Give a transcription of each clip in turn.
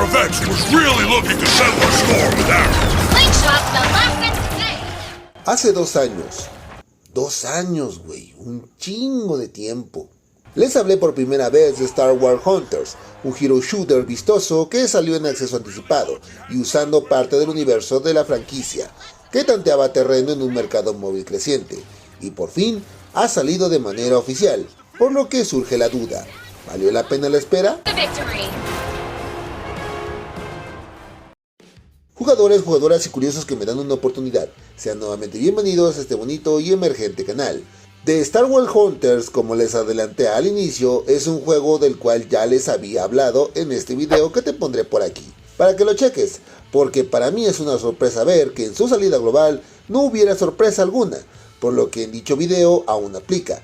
Vex was really looking to settle our score with Aaron. Slingshot's the last thing to say. Hace 2 años. 2 años, güey. Un chingo de tiempo. Les hablé por primera vez de Star Wars Hunters, un hero shooter vistoso que salió en acceso anticipado y usando parte del universo de la franquicia, que tanteaba terreno en un mercado móvil creciente, y por fin ha salido de manera oficial, por lo que surge la duda, ¿valió la pena la espera? The victory. Jugadoras y curiosos que me dan una oportunidad, sean nuevamente bienvenidos a este bonito y emergente canal. The Star Wars Hunters, como les adelanté al inicio, es un juego del cual ya les había hablado en este video que te pondré por aquí, para que lo cheques, porque para mí es una sorpresa ver que en su salida global no hubiera sorpresa alguna, por lo que en dicho video aún aplica.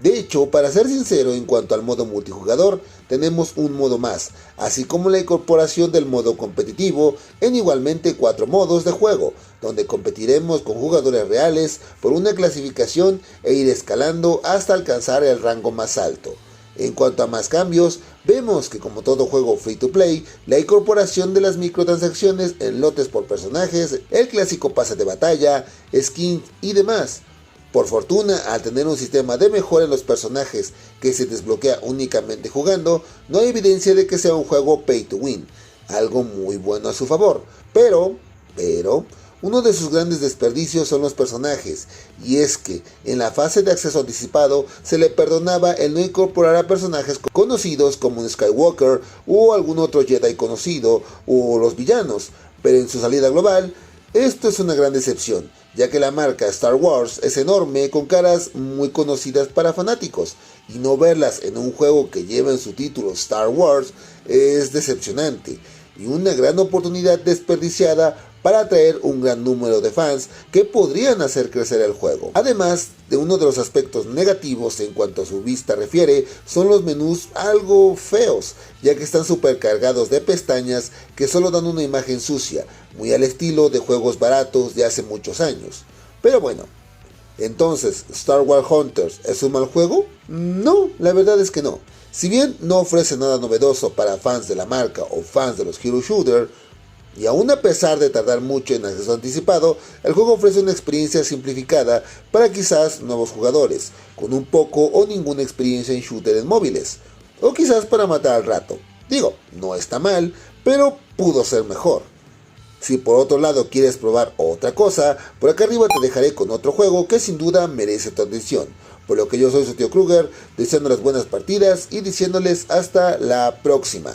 De hecho, para ser sincero, en cuanto al modo multijugador, tenemos un modo más, así como la incorporación del modo competitivo en igualmente 4 modos de juego, donde competiremos con jugadores reales por una clasificación e ir escalando hasta alcanzar el rango más alto. En cuanto a más cambios, vemos que como todo juego free to play, la incorporación de las microtransacciones en lotes por personajes, el clásico pase de batalla, skins y demás. Por fortuna, al tener un sistema de mejora en los personajes que se desbloquea únicamente jugando, no hay evidencia de que sea un juego pay to win, algo muy bueno a su favor. Pero, uno de sus grandes desperdicios son los personajes, y es que en la fase de acceso anticipado se le perdonaba el no incorporar a personajes conocidos como un Skywalker o algún otro Jedi conocido o los villanos, pero en su salida global, esto es una gran decepción, ya que la marca Star Wars es enorme con caras muy conocidas para fanáticos, y no verlas en un juego que lleva en su título Star Wars es decepcionante, y una gran oportunidad desperdiciada para atraer un gran número de fans que podrían hacer crecer el juego. Además de uno de los aspectos negativos en cuanto a su vista refiere, son los menús algo feos, ya que están supercargados de pestañas que solo dan una imagen sucia, muy al estilo de juegos baratos de hace muchos años. Pero bueno, entonces, ¿Star Wars Hunters es un mal juego? No, la verdad es que no. Si bien no ofrece nada novedoso para fans de la marca o fans de los hero shooter, y aún a pesar de tardar mucho en acceso anticipado, el juego ofrece una experiencia simplificada para quizás nuevos jugadores, con un poco o ninguna experiencia en shooter en móviles, o quizás para matar al rato. Digo, no está mal, pero pudo ser mejor. Si por otro lado quieres probar otra cosa, por acá arriba te dejaré con otro juego que sin duda merece tu atención. Por lo que yo soy su tío Kruger, deseando las buenas partidas y diciéndoles hasta la próxima.